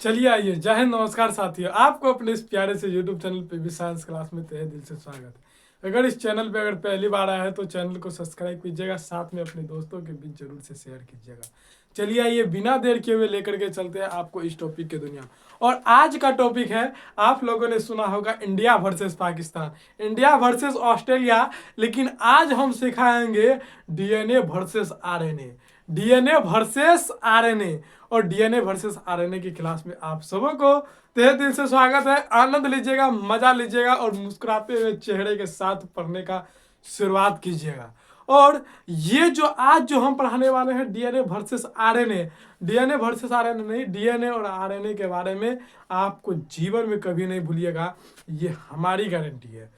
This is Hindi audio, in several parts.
चलिए आइए, जय हिंद, नमस्कार साथियों। आपको अपने इस प्यारे से यूट्यूब चैनल पे भी साइंस क्लास में तहे दिल से स्वागत है। अगर इस चैनल पे पहली बार आया है तो चैनल को सब्सक्राइब कीजिएगा, साथ में अपने दोस्तों के बीच जरूर से शेयर कीजिएगा। चलिए आइए, बिना देर किए हुए लेकर के चलते हैं आपको इस टॉपिक की दुनिया। और आज का टॉपिक है, आप लोगों ने सुना होगा, India versus Pakistan, India versus Australia. लेकिन आज हम सिखाएंगे DNA versus RNA, DNA versus RNA. और डीएनए वर्सेस आरएनए की क्लास में आप सबों को तहे दिल से स्वागत है। आनंद लीजिएगा, मजा लीजिएगा और मुस्कुराते हुए चेहरे के साथ पढ़ने का शुरुआत कीजिएगा। और ये जो आज जो हम पढ़ाने वाले हैं DNA versus RNA, DNA versus RNA नहीं, डीएनए और आरएनए के बारे में आपको जीवन में कभी नहीं भूलिएगा, ये हमारी गारंटी है।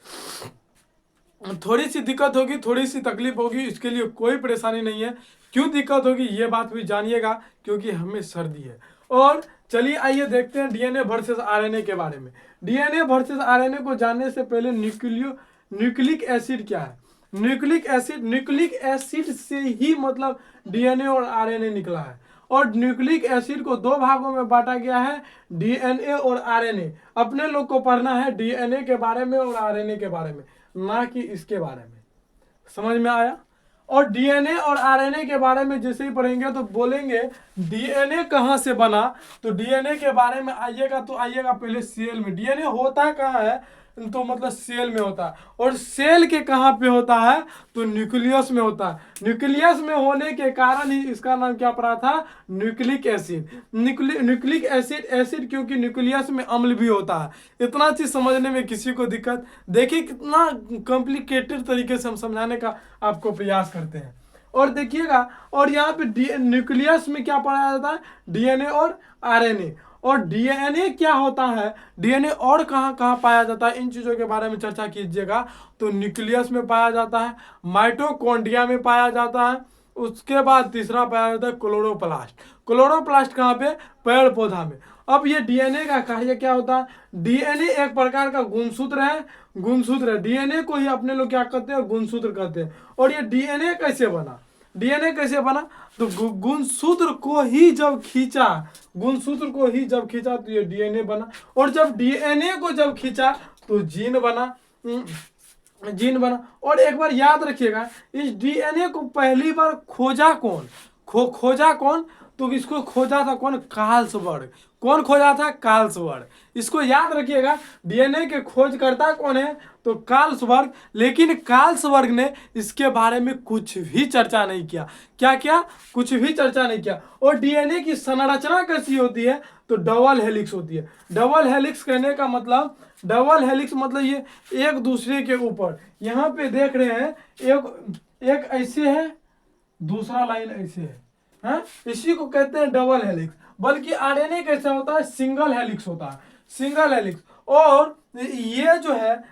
थोड़ी सी दिक्कत होगी, थोड़ी सी तकलीफ होगी, इसके लिए कोई परेशानी नहीं है। क्यों दिक्कत होगी ये बात भी जानिएगा, क्योंकि हमें सर्दी है। और चलिए आइए देखते हैं डीएनए वर्सेस आरएनए के बारे में। डीएनए वर्सेस आरएनए को जानने से पहले न्यूक्लिक एसिड क्या है। न्यूक्लिक एसिड से ही मतलब डीएनए और आरएनए निकला है। और न्यूक्लिक एसिड को दो भागों में बांटा गया है, डीएनए और आरएनए। अपने लोग को पढ़ना है डीएनए के बारे में और आरएनए के बारे में, ना कि इसके बारे में। समझ में आया। और डीएनए और आरएनए के बारे में जैसे ही पढ़ेंगे तो बोलेंगे डीएनए कहाँ से बना। तो डीएनए के बारे में आइएगा तो आइएगा पहले सेल में। डीएनए होता कहाँ है, तो मतलब सेल में होता है। और सेल के कहाँ पे होता है, तो न्यूक्लियस में होता है। न्यूक्लियस में होने के कारण ही इसका नाम क्या पड़ा था, न्यूक्लिक एसिड। न्यूक्लिक एसिड क्योंकि न्यूक्लियस में अम्ल भी होता है। इतना चीज समझने में किसी को दिक्कत, देखिए कितना कॉम्प्लिकेटेड तरीके से हम समझाने का आपको प्रयास करते हैं। और देखिएगा, और यहाँ पे न्यूक्लियस में क्या पढ़ाया जाता है, डीएनए और आरएनए। और डीएनए क्या होता है, डीएनए और कहाँ कहाँ पाया जाता है, इन चीज़ों के बारे में चर्चा कीजिएगा। तो न्यूक्लियस में पाया जाता है, माइटोकॉन्ड्रिया में पाया जाता है, उसके बाद तीसरा पाया जाता है क्लोरोप्लास्ट। क्लोरोप्लास्ट कहाँ पे, पेड़ पौधा में। अब ये डीएनए का कार्य क्या होता है, डीएनए एक प्रकार का गुणसूत्र है, डीएनए को ही अपने लोग क्या कहते हैं, गुणसूत्र कहते हैं। और ये डीएनए कैसे बना, डीएनए कैसे बना, तो गुणसूत्र को ही जब खींचा, गुणसूत्र को ही जब खींचा तो ये डीएनए बना। और जब डीएनए को जब खींचा तो जीन बना, जीन बना। और एक बार याद रखिएगा, इस डीएनए को पहली बार खोजा कौन, खोजा कौन, तो इसको खोजा था कौन, कार्लसबर्ग। कौन खोजा था, कार्लसबर्ग। इसको याद रखिएगा, डीएनए के खोजकर्ता कौन है, तो कार्लसबर्ग। लेकिन कार्लसबर्ग ने इसके बारे में कुछ भी चर्चा नहीं किया। क्या किया, कुछ भी चर्चा नहीं किया। और डीएनए की संरचना कैसी होती है, तो डबल हेलिक्स होती है। डबल हेलिक्स कहने का मतलब, डबल हेलिक्स मतलब ये एक दूसरे के ऊपर, यहाँ पे देख रहे हैं, एक ऐसे है, दूसरा लाइन ऐसे है, हाँ? इसी को कहते हैं डबल हेलिक्स। बल्कि आरएनए कैसा होता है, सिंगल हेलिक्स होता है, सिंगल हेलिक्स। और ये जो है,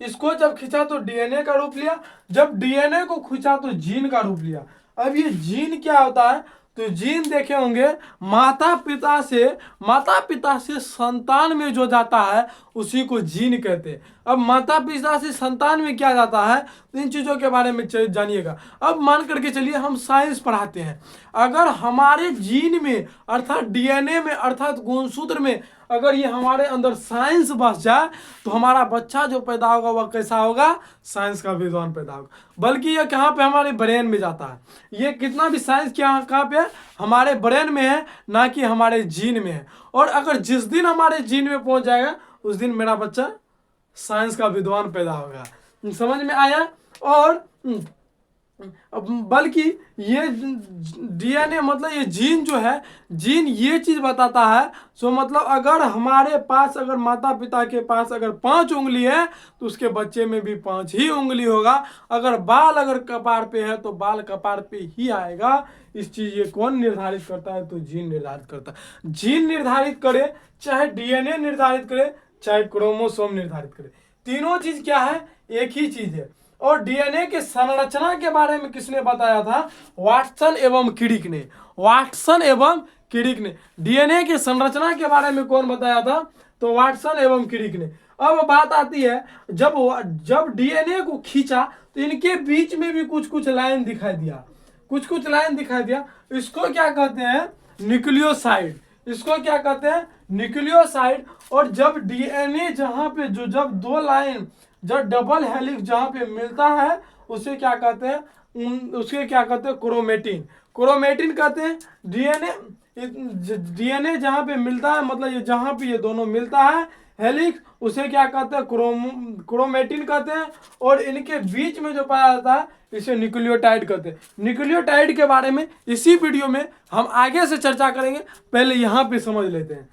इसको जब खींचा तो डीएनए का रूप लिया, जब डीएनए को खींचा तो जीन का रूप लिया। अब ये जीन क्या होता है, तो जीन देखे होंगे, माता पिता से संतान में जो जाता है उसी को जीन कहते हैं। अब माता पिता से संतान में क्या जाता है, तो इन चीज़ों के बारे में जानिएगा। अब मान करके चलिए हम साइंस पढ़ाते हैं, अगर हमारे जीन में अर्थात डीएनए में अर्थात गुणसूत्र में अगर ये हमारे अंदर साइंस बस जाए तो हमारा बच्चा जो पैदा होगा वह कैसा होगा, साइंस का विद्वान पैदा होगा। बल्कि ये कहाँ पे, हमारे ब्रेन में जाता है। ये कितना भी साइंस कहाँ पे है, हमारे ब्रेन में है, ना कि हमारे जीन में है। और अगर जिस दिन हमारे जीन में पहुंच जाएगा उस दिन मेरा बच्चा साइंस का विद्वान पैदा होगा। समझ में आया। और बल्कि ये डीएनए मतलब ये जीन जो है, जीन ये चीज बताता है। सो मतलब अगर हमारे पास, अगर माता पिता के पास अगर 5 उंगली है तो उसके बच्चे में भी 5 ही उंगली होगा। अगर बाल अगर कपार पे है तो बाल कपार पे ही आएगा। इस चीज ये कौन निर्धारित करता है, तो जीन निर्धारित करता है। जीन निर्धारित करे, चाहे डीएनए निर्धारित करे, चाहे क्रोमोसोम निर्धारित करे, तीनों चीज क्या है, एक ही चीज है। और डीएनए के संरचना के बारे में किसने बताया था, वाटसन एवं क्रिक ने, वाटसन एवं क्रिक ने। डीएनए के संरचना के बारे में कौन बताया था, तो वाटसन एवं क्रिक ने। अब बात आती है, जब डीएनए को खींचा तो इनके बीच में भी कुछ लाइन दिखाई दिया, कुछ लाइन दिखाई दिया। इसको क्या कहते हैं, न्यूक्लियोसाइड। इसको क्या कहते हैं, न्यूक्लियोसाइड। और जब डीएनए जहां पे जो जब दो लाइन जब डबल हेलिक्स जहां पे मिलता है उसे क्या कहते हैं, उसके क्या कहते हैं, क्रोमेटिन। क्रोमेटिन कहते हैं। डीएनए जहां पे मिलता है, मतलब ये जहां पे ये दोनों मिलता है हेलिक्स, उसे क्या कहते हैं, क्रोमेटिन कहते हैं। और इनके बीच में जो पाया जाता है इसे न्यूक्लियोटाइड कहते हैं। न्यूक्लियोटाइड के बारे में इसी वीडियो में हम आगे से चर्चा करेंगे, पहले यहाँ पे समझ लेते हैं।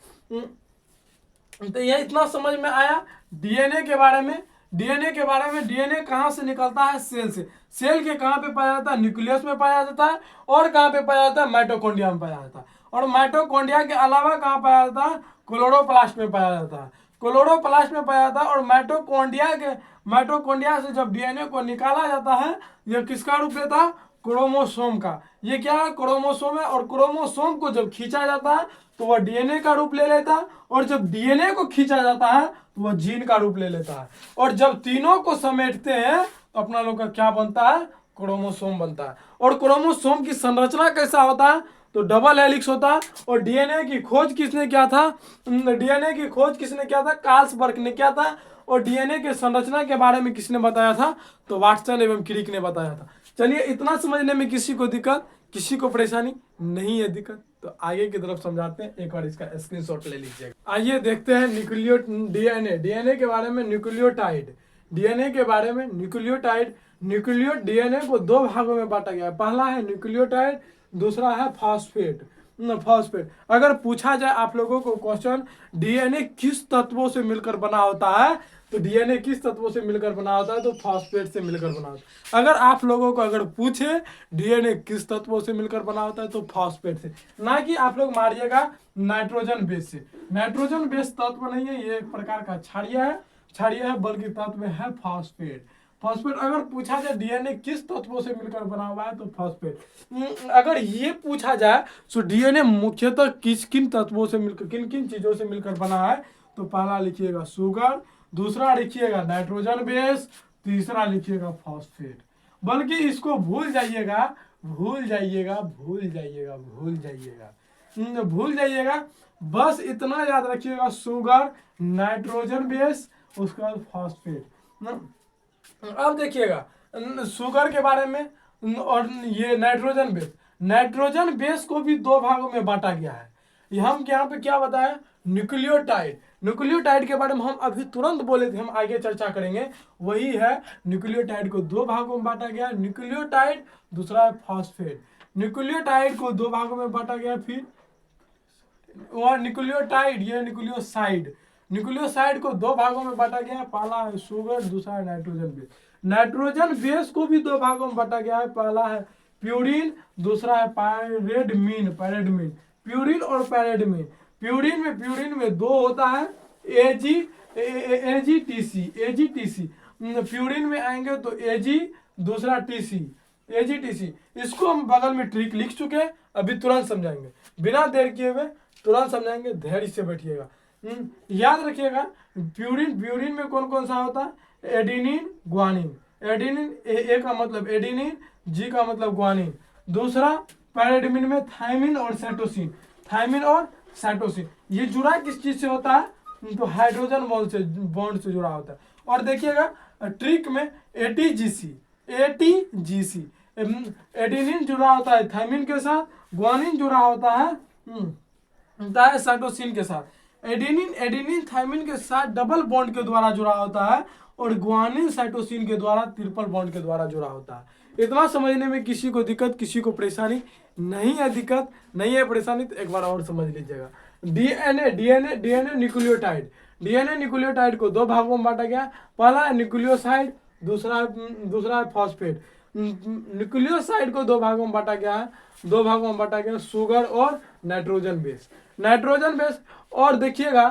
तो ये इतना समझ में आया डीएनए के बारे में। डीएनए के बारे में, डीएनए कहाँ से निकलता है, सेल से। सेल के कहाँ पे पाया जाता है, न्यूक्लियस में पाया जाता है। और कहाँ पे पाया जाता है, माइटोकॉन्ड्रिया में पाया जाता है। और माइटोकॉन्ड्रिया के अलावा कहाँ पाया जाता है, क्लोरोप्लास्ट में पाया जाता है। क्लोरोप्लास्ट में पाया जाता है। और माइटोकॉन्ड्रिया से जब डीएनए को निकाला जाता है, यह किसका रूप लेता है, क्रोमोसोम का। ये क्या है, क्रोमोसोम है। और क्रोमोसोम को जब खींचा जाता है तो वह डीएनए का रूप ले लेता है। और जब डीएनए को खींचा जाता है तो वह जीन का रूप ले लेता है। और जब तीनों को समेटते हैं तो अपना लोग का क्या बनता है, क्रोमोसोम बनता है। और क्रोमोसोम की संरचना कैसा होता है, तो डबल हेलिक्स होता है। और डीएनए की खोज किसने किया था, डीएनए की खोज किसने किया था, कार्लसबर्ग ने किया था। और डीएनए के संरचना के बारे में किसने बताया था, तो वाटसन एवं क्रिक ने बताया था। चलिए, इतना समझने में किसी को दिक्कत, किसी को परेशानी नहीं है दिक्कत, तो आगे की तरफ समझाते हैं। एक बार इसका स्क्रीनशॉट ले लीजिएगा। आइए देखते हैं न्यूक्लियो डीएनए। डीएनए के बारे में न्यूक्लियोटाइड। डीएनए के बारे में न्यूक्लियोटाइड। न्यूक्लियो डीएनए को दो भागों में बांटा गया है। पहला है न्यूक्लियोटाइड, दूसरा है फॉस्फेट। फॉस्फेट। अगर पूछा जाए आप लोगों को क्वेश्चन, डीएनए किस तत्वों से मिलकर बना होता है, तो डीएनए किस तत्वों से मिलकर बना होता है, तो फॉस्फेट से मिलकर बना होता है। अगर आप लोगों को अगर पूछे डीएनए किस तत्वों से मिलकर बना होता है, तो फॉस्फेट से। ना कि आप लोग मारिएगा नाइट्रोजन बेस से। नाइट्रोजन बेस तत्व नहीं है, ये एक प्रकार का क्षारीय है, बल्कि तत्व है फॉस्फेट। फॉस्फेट। अगर पूछा जाए डीएनए किस तत्वों से मिलकर बना हुआ है, तो फॉस्फेट। अगर ये पूछा जाए तो डीएनए मुख्यतः किन तत्वों से मिलकर, किन किन चीजों से मिलकर बना है, तो पहला लिखिएगा शुगर, दूसरा लिखिएगा नाइट्रोजन बेस, तीसरा लिखिएगा फॉस्फेट। बल्कि इसको भूल जाइएगा, भूल जाइएगा, भूल जाइएगा, भूल जाइएगा, भूल जाइएगा। बस इतना याद रखिएगा, शुगर, नाइट्रोजन बेस, उसके बाद फॉस्फेट। अब देखिएगा शुगर के बारे में और ये नाइट्रोजन बेस को भी दो भागों में बांटा गया है। हम यहाँ पे क्या बताया, न्यूक्लियोटाइड। न्यूक्लियोटाइड के बारे में हम अभी तुरंत बोले थे, हम आगे चर्चा करेंगे। वही है, न्यूक्लियोटाइड को दो भागों में बांटा गया, न्यूक्लियोटाइड, दूसरा है फॉस्फेट। न्यूक्लियोटाइड को दो भागों में बांटा गया। फिर और न्यूक्लियोटाइड, ये न्यूक्लियोसाइड। न्यूक्लियोसाइड को दो भागों में बांटा गया है, पहला है शुगर, दूसरा है नाइट्रोजन बेस। नाइट्रोजन बेस को भी दो भागों में बांटा गया है, पहला है प्यूरिन, दूसरा है पैरेडमिन। प्यूरिन और पैरेडमिन। प्यूरिन में दो होता है, एजीटीसी। प्यूरिन में आएंगे तो एजी, दूसरा एजीटीसी। इसको हम बगल में ट्रिक लिख चुके हैं, अभी तुरंत समझाएंगे, बिना देर किए हुए तुरंत समझाएंगे, धैर्य से बैठिएगा। याद रखिएगा, प्यूरिन में कौन कौन सा होता है, एडिनिन, ग्वानिन। एडिनिन, ए का मतलब एडिनिन, जी का मतलब ग्वानिन। दूसरा पैरेडमिन में थायमिन और साइटोसिन। ये जुड़ा किस चीज से होता है, तो हाइड्रोजन बॉन्ड से जुड़ा होता है। और देखिएगा ट्रिक में एटीजीसी। एडिनिन जुड़ा होता है थायमिन के साथ, ग्वानिन जुड़ा होता है साइटोसिन के साथ। एडिनिन थायमिन के साथ डबल बॉन्ड के द्वारा जुड़ा होता है, और ग्वानिन साइटोसिन के द्वारा ट्रिपल बॉन्ड के द्वारा जुड़ा होता है। इतना समझने में किसी को दिक्कत, किसी को परेशानी नहीं है, दिक्कत नहीं है, परेशानी तो एक बार और समझ लीजिएगा। डीएनए न्यूक्लियोटाइड को दो भागों में बांटा गया, पहला है न्यूक्लियोसाइड, दूसरा है फॉस्फेट। न्यूक्लियोसाइड को दो भागों में बांटा गया, शुगर और नाइट्रोजन बेस। और देखिएगा,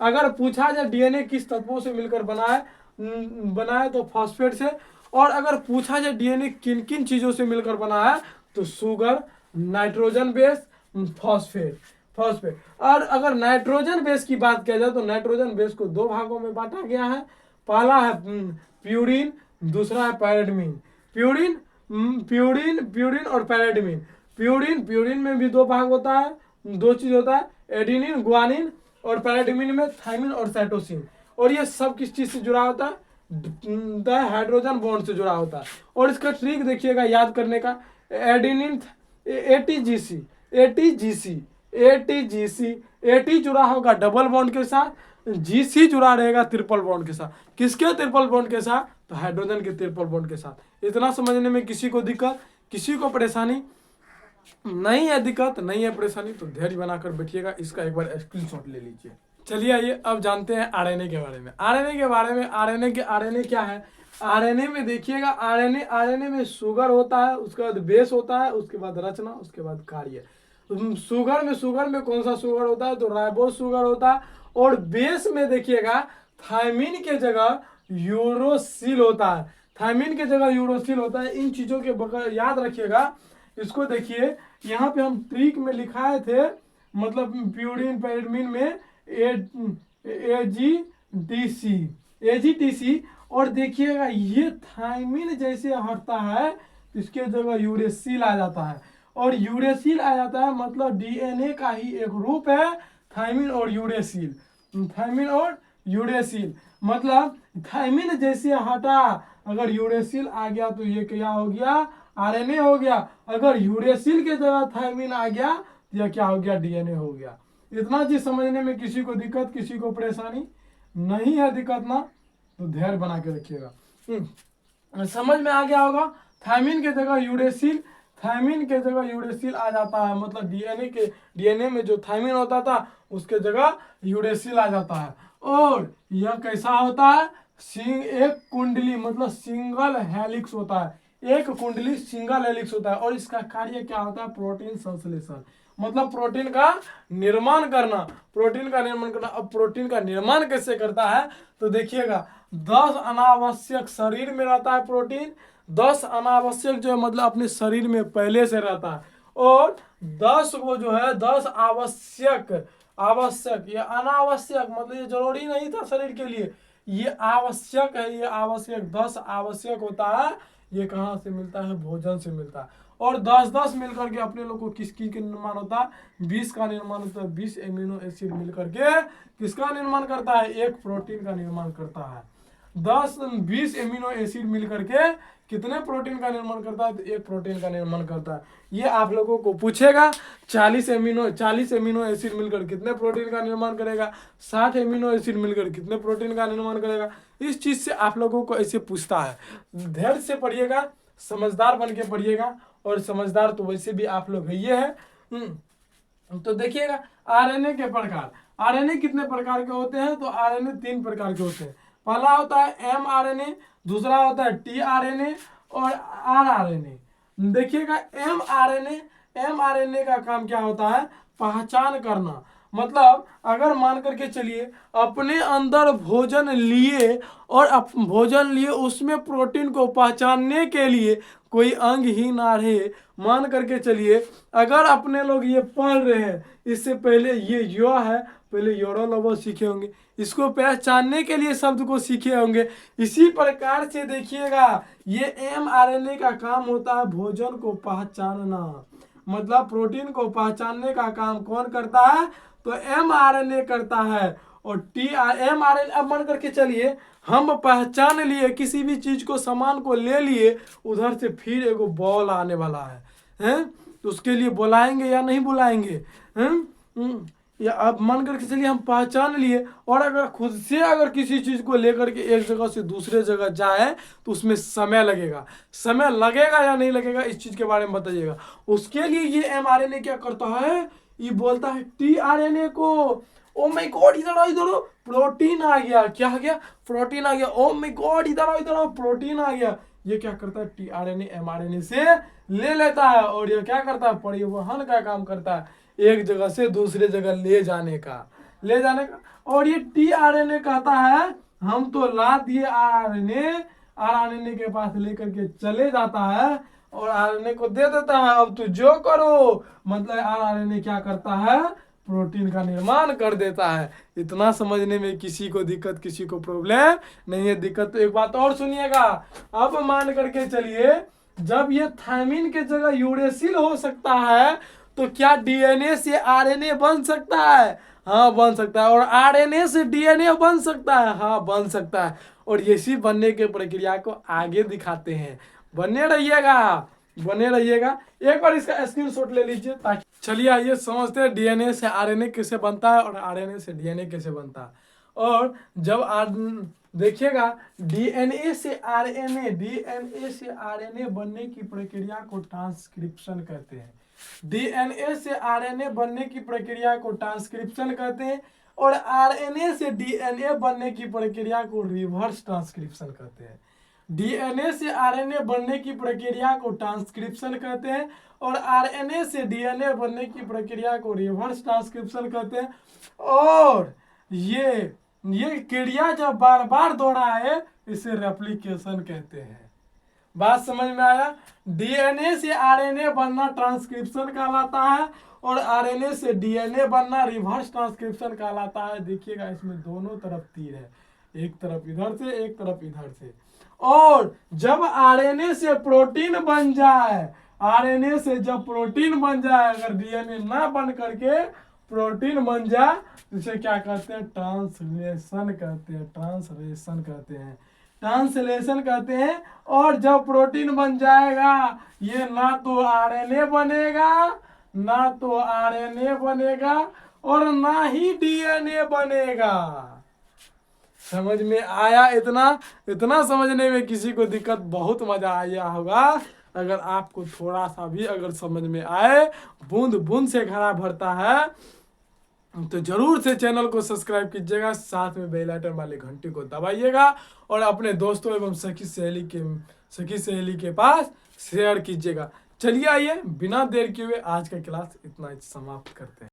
अगर पूछा जाए डीएनए किस तत्वों से मिलकर बना है तो फॉस्फेट से। और अगर पूछा जाए डीएनए किन किन चीजों से मिलकर बना है, तो शुगर, नाइट्रोजन बेस, फॉस्फेट। और अगर नाइट्रोजन बेस की बात किया जाए तो नाइट्रोजन बेस को दो भागों में बांटा गया है, पहला है प्यूरिन, दूसरा है पैरेडमिन। प्यूरिन और पैरेडमिन। प्यूरिन में भी दो भाग होता है, दो चीज होता है, एडेनिन गुआनिन, और पैराडिमिन में थायमिन और साइटोसिन। और ये सब किस चीज से जुड़ा होता है, हाइड्रोजन बॉन्ड से जुड़ा होता है। और इसका ट्रिक देखिएगा याद करने का, adenine ATGC, ATGC, ATGC, eighty जुड़ा होगा डबल बॉन्ड के साथ, जीसी जुड़ा रहेगा ट्रिपल बॉन्ड के साथ। किसके ट्रिपल बॉन्ड के साथ, तो हाइड्रोजन के ट्रिपल बॉन्ड के साथ। इतना समझने में किसी को दिक्कत, किसी को परेशानी नहीं है, दिक्कत नहीं है, परेशानी, तो धैर्य बनाकर बैठिएगा। इसका एक बार स्क्रीनशॉट ले लीजिए। चलिए आइए अब जानते हैं आरएनए के बारे में। आरएनए के बारे में, आरएनए क्या है, आरएनए में देखिएगा, आरएनए में शुगर होता है, उसके बाद बेस होता है, उसके बाद रचना, उसके बाद कार्य। शुगर में कौन सा शुगर होता है, तो राइबोस शुगर होता है। और बेस में देखिएगा थायमिन के जगह यूरोसिल होता है, थायमिन के जगह यूरोसिल होता है। इन चीजों के बगैर याद रखिएगा। इसको देखिए यहाँ पे हम ट्रिक में लिखाए थे, मतलब प्यूरिन पैराडमिन में एजीटीसी। और देखिएगा ये थायमिन जैसे हटता है, इसके जगह यूरेसिल आ जाता है। और यूरेसिल आ जाता है मतलब डीएनए का ही एक रूप है थायमिन और यूरेसिल। थायमिन और यूरेसिल मतलब थायमिन जैसे हटा, अगर यूरेसिल आ गया तो ये क्या हो गया, आरएनए हो गया। अगर यूरेसिल के जगह थायमिन आ गया तो यह क्या हो गया, डीएनए हो गया। इतना चीज समझने में किसी को दिक्कत, किसी को परेशानी नहीं है, दिक्कत ना, तो धैर्य बना के रखिएगा। समझ में आ गया होगा। थायमिन के जगह यूरेसिल, थायमिन के जगह यूरेसिल आ जाता है, मतलब डीएनए में जो थायमिन होता था उसके जगह यूरेसिल आ जाता है। और यह कैसा होता है, एक कुंडली मतलब सिंगल हेलिक्स होता है, एक कुंडली सिंगल हेलिक्स होता है। और इसका कार्य क्या होता है, प्रोटीन संश्लेषण, मतलब प्रोटीन का निर्माण करना, प्रोटीन का निर्माण करना। अब प्रोटीन का निर्माण कैसे करता है, तो देखिएगा 10 अनावश्यक शरीर में रहता है प्रोटीन, 10 अनावश्यक जो है मतलब अपने शरीर में पहले से रहता है। और 10 को जो है 10 आवश्यक, ये अनावश्यक मतलब ये जरूरी नहीं था शरीर के लिए, ये आवश्यक है, ये आवश्यक 10 आवश्यक होता है। ये कहाँ से मिलता है, भोजन से मिलता है। और 10-10 मिलकर के अपने लोग को किसकी के निर्माण होता है, 20 का निर्माण होता है। 20 एमिनो एसिड मिलकर के किसका निर्माण करता है, एक प्रोटीन का निर्माण करता है। 20 एमिनो एसिड मिलकर के कितने प्रोटीन का निर्माण करता है, तो एक प्रोटीन का निर्माण करता है। ये आप लोगों को पूछेगा, 40 एमिनो एसिड मिलकर कितने प्रोटीन का निर्माण करेगा, 60 एमिनो एसिड मिलकर कितने प्रोटीन का निर्माण करेगा। इस चीज से आप लोगों को ऐसे पूछता है। धैर्य से पढ़िएगा, समझदार बन के पढ़िएगा। और समझदार तो वैसे भी आप लोग ये है। तो देखिएगा आरएनए के प्रकार, आरएनए कितने प्रकार के होते हैं, तो आरएनए 3 प्रकार के होते हैं। पहला होता है एमआरएनए, दूसरा होता है टीआरएनए और आरआरएनए। देखिएगा एमआरएनए का काम क्या होता है, पहचान करना। मतलब अगर मान करके चलिए अपने अंदर भोजन लिए और भोजन लिए उसमें प्रोटीन को पहचानने के लिए कोई अंग ही ना रहे, मान करके चलिए अगर अपने लोग ये पढ़ रहे हैं, इससे पहले ये यो है, पहले योरो लोबो सीखे होंगे, इसको पहचानने के लिए शब्द को सीखे होंगे। इसी प्रकार से देखिएगा ये एमआरएनए का काम होता है भोजन को पहचानना, मतलब प्रोटीन को पहचानने का काम कौन करता है, तो एमआरएनए करता है। और एमआरएनए, अब मान करके चलिए हम पहचान लिए किसी भी चीज को, सामान को ले लिए, उधर से फिर एगो बॉल आने वाला है, तो उसके लिए बुलाएंगे या नहीं बुलाएंगे, हैं? या अब मान करके चलिए हम पहचान लिए, और अगर खुद से अगर किसी चीज को लेकर के एक जगह से दूसरे जगह जाए तो उसमें समय लगेगा, समय लगेगा या नहीं लगेगा, इस चीज के बारे में बताइएगा। उसके लिए ये एमआरएनए क्या करता है, ये बोलता है टीआरएनए को, ओ माय गॉड इधर आओ प्रोटीन आ गया, क्या आ गया, प्रोटीन आ गया, ओ माय गॉड इधर आओ प्रोटीन आ गया। ये क्या करता है, टीआरएनए एमआरएनए से ले लेता है, और ये क्या करता है, परिवहन का काम करता है, एक जगह से दूसरे जगह ले जाने का। और ये टीआरएनए कहता है हम तो ला दिए आरआरएनए के पास लेकर के चले जाता है और आरएनए को दे देता है, अब तू जो करो, मतलब आरआरएनए क्या करता है, प्रोटीन का निर्माण कर देता है। इतना समझने में किसी को दिक्कत, किसी को प्रॉब्लम नहीं है। दिक्कत तो एक बात और सुनिएगा, अब मान करके चलिए जब ये थायमिन के जगह यूरेसिल हो सकता है, तो क्या डीएनए से आरएनए बन सकता है? हाँ बन सकता है। और आरएनए से डीएनए बन सकता है? हाँ बन सकता है। और इसी बनने के प्रक्रिया को आगे दिखाते हैं। बने रहिएगा, बने रहिएगा। एक बार इसका स्क्रीनशॉट ले लीजिए ताकि चलिए आइए समझते हैं डीएनए से आरएनए कैसे बनता है और आरएनए से डीएनए कैसे बनता है। और जब देखिएगा डीएनए से आरएनए, डीएनए से आरएनए बनने की प्रक्रिया को ट्रांसक्रिप्शन कहते हैं। डीएनए से आरएनए बनने की प्रक्रिया को ट्रांसक्रिप्शन कहते हैं। और आरएनए से डीएनए बनने की प्रक्रिया को रिवर्स ट्रांसक्रिप्शन कहते हैं। डीएनए से आरएनए बनने की प्रक्रिया को ट्रांसक्रिप्शन कहते हैं और आरएनए से डीएनए बनने की प्रक्रिया को रिवर्स ट्रांसक्रिप्शन कहते हैं। और ये क्रिया जब बार बार दोहराए इसे रेप्लिकेशन कहते हैं। बात समझ में आया? डीएनए से आरएनए बनना ट्रांसक्रिप्शन कहलाता है और आरएनए से डीएनए बनना रिवर्स ट्रांसक्रिप्शन कहलाता है। देखिएगा इसमें दोनों तरफ तीर है, एक तरफ इधर से एक तरफ इधर से। और जब आरएनए से प्रोटीन बन जाए, आरएनए से जब प्रोटीन बन जाए, अगर डीएनए ना बन करके प्रोटीन बन जाए, इसे क्या कहते हैं? ट्रांसलेशन कहते हैं, ट्रांसलेशन कहते हैं, ट्रांसलेशन कहते हैं। और जब प्रोटीन बन जाएगा, ये ना तो आरएनए बनेगा, ना तो आरएनए बनेगा और ना ही डीएनए बनेगा। समझ में आया? इतना समझने में किसी को दिक्कत, बहुत मजा आया होगा। अगर आपको थोड़ा सा भी अगर समझ में आए, बूंद बूंद से घड़ा भरता है, तो जरूर से चैनल को सब्सक्राइब कीजिएगा, साथ में बेल आइकन वाले घंटी को दबाइएगा और अपने दोस्तों एवं सखी सहेली के पास शेयर कीजिएगा। चलिए आइए बिना देर किए हुए आज का क्लास इतना ही समाप्त करते हैं।